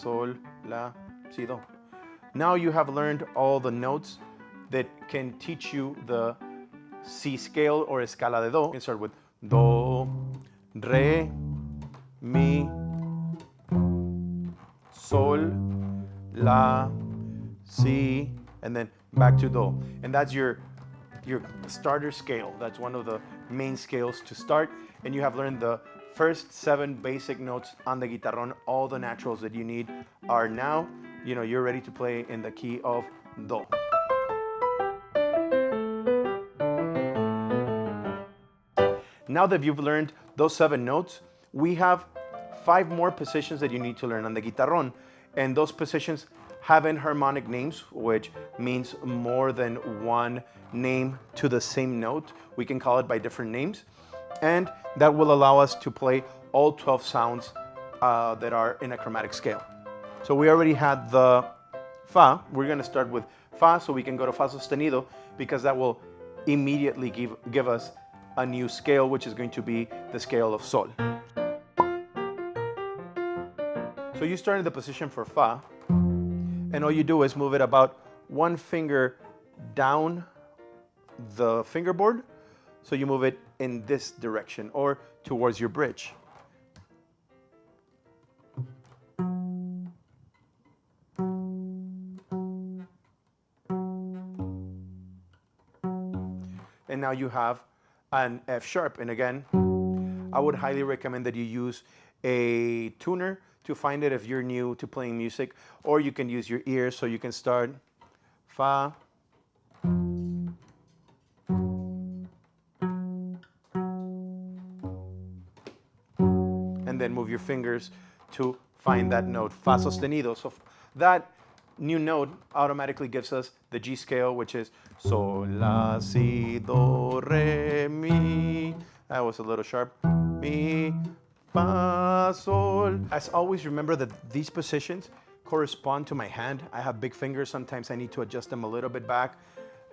sol, la, si, do. Now you have learned all the notes that can teach you the C scale or escala de do. You can start with do, re, mi, sol, la, si, and then back to do. And that's your starter scale. That's one of the main scales to start. And you have learned the first 7 basic notes on the guitarron. All the naturals that you need are now, you're ready to play in the key of do. Now that you've learned those 7 notes, we have 5 more positions that you need to learn on the guitarron. And those positions have enharmonic names, which means more than one name to the same note. We can call it by different names. And that will allow us to play all 12 sounds that are in a chromatic scale. So we already had the fa. We're going to start with fa, so we can go to fa sostenido, because that will immediately give us a new scale, which is going to be the scale of sol. So you start in the position for fa, and all you do is move it about 1 finger down the fingerboard. So you move it in this direction or towards your bridge. And now you have an F sharp. And again, I would highly recommend that you use a tuner to find it if you're new to playing music, or you can use your ears, so you can start fa, and then move your fingers to find that note, fa sostenido. So that new note automatically gives us the G scale, which is sol, la, si, do, re, mi. That was a little sharp. Mi, fa, sol. As always, remember that these positions correspond to my hand. I have big fingers. Sometimes I need to adjust them a little bit back.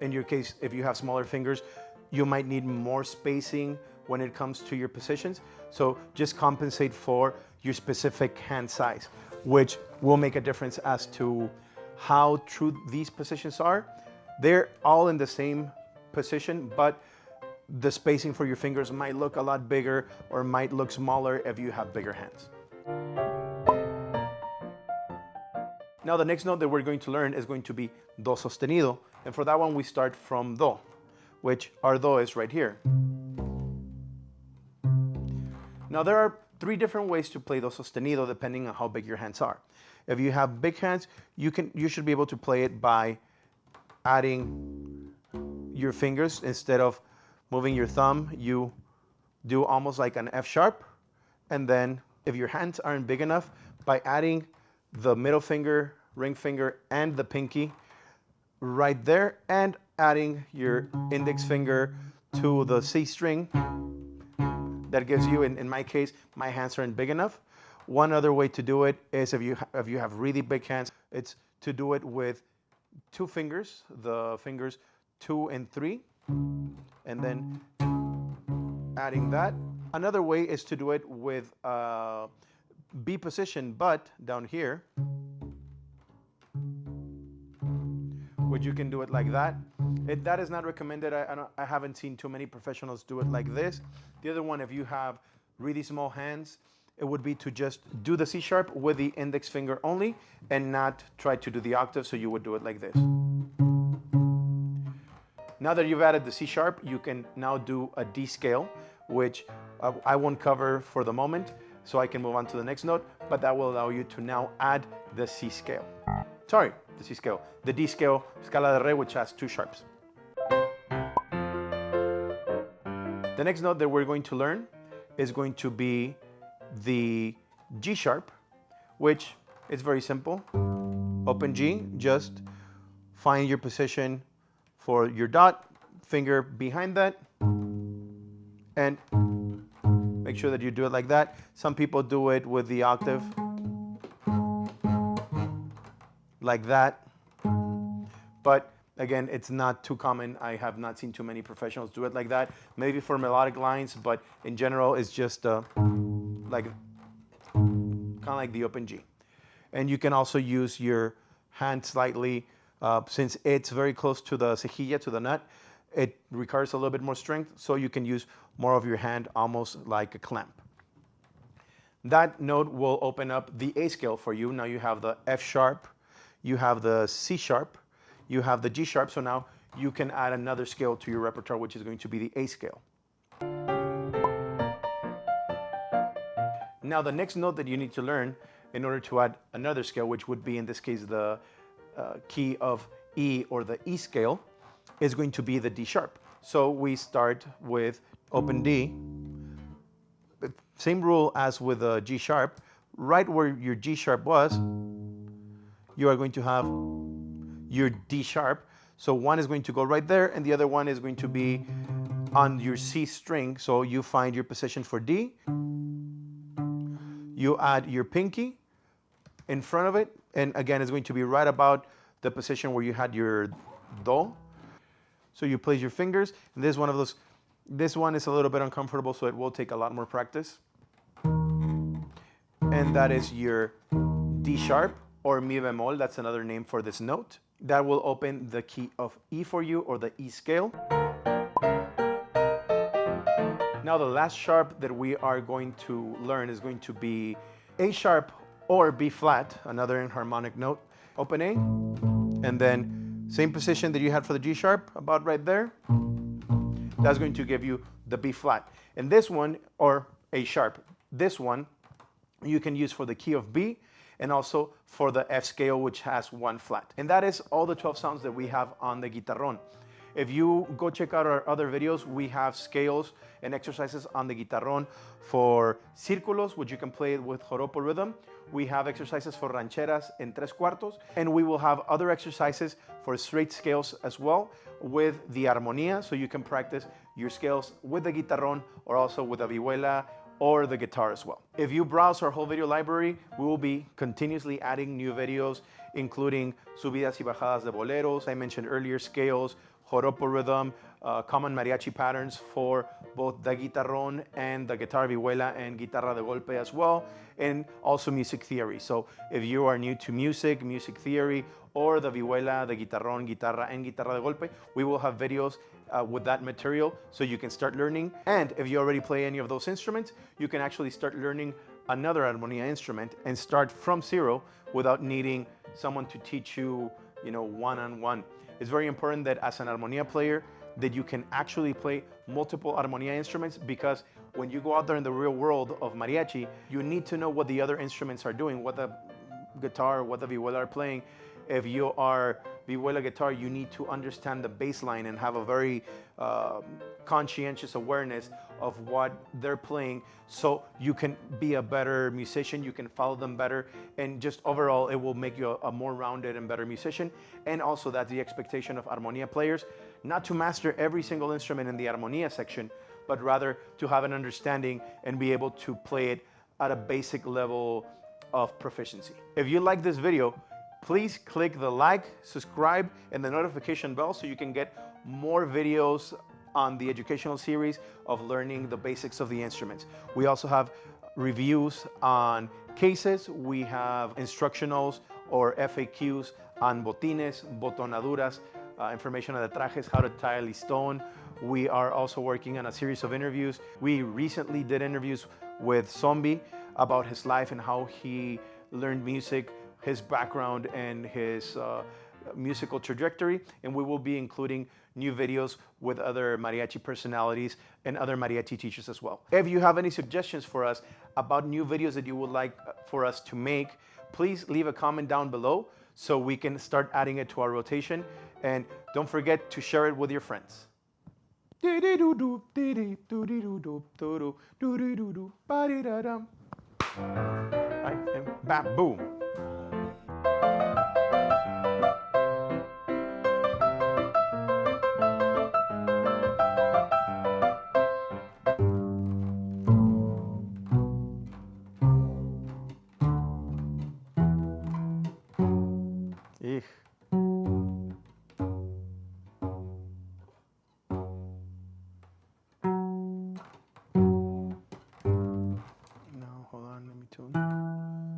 In your case, if you have smaller fingers, you might need more spacing when it comes to your positions. So just compensate for your specific hand size, which will make a difference as to how true these positions are. They're all in the same position, but the spacing for your fingers might look a lot bigger or might look smaller if you have bigger hands. Now the next note that we're going to learn is going to be do sostenido. And for that one, we start from do, which our do is right here. Now there are 3 different ways to play do sostenido depending on how big your hands are. If you have big hands, you should be able to play it by adding your fingers. Instead of moving your thumb, you do almost like an F sharp. And then if your hands aren't big enough, by adding the middle finger, ring finger, and the pinky right there, and adding your index finger to the C string, that gives you, in my case, my hands aren't big enough. One other way to do it is if you have really big hands, it's to do it with 2 fingers, the fingers 2 and 3, and then adding that. Another way is to do it with B position, but down here, which you can do it like that. That is not recommended. I haven't seen too many professionals do it like this. The other one, if you have really small hands, it would be to just do the C sharp with the index finger only and not try to do the octave, so you would do it like this. Now that you've added the C sharp, you can now do a D scale, which I won't cover for the moment, so I can move on to the next note, but that will allow you to now add the C scale. Sorry, the C scale. The D scale, scala de re, which has 2 sharps. The next note that we're going to learn is going to be the G sharp, which is very simple. Open G, just find your position for your dot, finger behind that, and make sure that you do it like that. Some people do it with the octave, like that, but again, it's not too common. I have not seen too many professionals do it like that. Maybe for melodic lines, but in general, it's just kind of like the open G. And you can also use your hand slightly, since it's very close to the cejilla, to the nut, it requires a little bit more strength, so you can use more of your hand, almost like a clamp. That note will open up the A scale for you. Now you have the F sharp, you have the C sharp, you have the G sharp, so now you can add another scale to your repertoire, which is going to be the A scale. Now the next note that you need to learn in order to add another scale, which would be in this case the key of E or the E scale, is going to be the D sharp. So we start with open D. Same rule as with the G sharp. Right where your G sharp was, you are going to have your D sharp. So one is going to go right there, and the other one is going to be on your C string. So you find your position for D. You add your pinky in front of it, and again, it's going to be right about the position where you had your Do. So you place your fingers, and this one is a little bit uncomfortable, so it will take a lot more practice. And that is your D sharp, or mi bemol, that's another name for this note. That will open the key of E for you, or the E scale. Now the last sharp that we are going to learn is going to be A sharp or B flat, another enharmonic note. Open A, and then same position that you had for the G sharp, about right there. That's going to give you the B flat. And this one, or A sharp, this one you can use for the key of B, and also for the F scale, which has one flat. And that is all the 12 sounds that we have on the Guitarron. If you go check out our other videos, we have scales and exercises on the Guitarron for círculos, which you can play with joropo rhythm. We have exercises for rancheras en tres cuartos, and we will have other exercises for straight scales as well with the armonía, so you can practice your scales with the Guitarron or also with the vihuela or the guitar as well. If you browse our whole video library, we will be continuously adding new videos, including subidas y bajadas de boleros, I mentioned earlier, scales, joropo rhythm, common mariachi patterns for both the guitarron and the guitar vihuela and guitarra de golpe as well, and also music theory. So if you are new to music theory, or the vihuela, the guitarron, guitarra, and guitarra de golpe, we will have videos with that material so you can start learning. And if you already play any of those instruments, you can actually start learning another armonía instrument and start from zero without needing someone to teach you, one-on-one. It's very important that as an armonía player, that you can actually play multiple armonía instruments, because when you go out there in the real world of mariachi, you need to know what the other instruments are doing, what the guitar, what the vihuela are playing. If you are vihuela guitar, you need to understand the bass line and have a very conscientious awareness of what they're playing, so you can be a better musician, you can follow them better, and just overall it will make you a more rounded and better musician. And also that's the expectation of armonía players, not to master every single instrument in the armonía section, but rather to have an understanding and be able to play it at a basic level of proficiency. If you like this video, please click the like, subscribe, and the notification bell so you can get more videos on the educational series of learning the basics of the instruments. We also have reviews on cases. We have instructionals or FAQs on botines, botonaduras, information on the trajes, how to tie a listón. We are also working on a series of interviews. We recently did interviews with Zombie about his life and how he learned music, his background, and his musical trajectory. And we will be including new videos with other mariachi personalities and other mariachi teachers as well. If you have any suggestions for us about new videos that you would like for us to make, please leave a comment down below so we can start adding it to our rotation. And don't forget to share it with your friends. Bam, boom. Now, hold on, let me tune.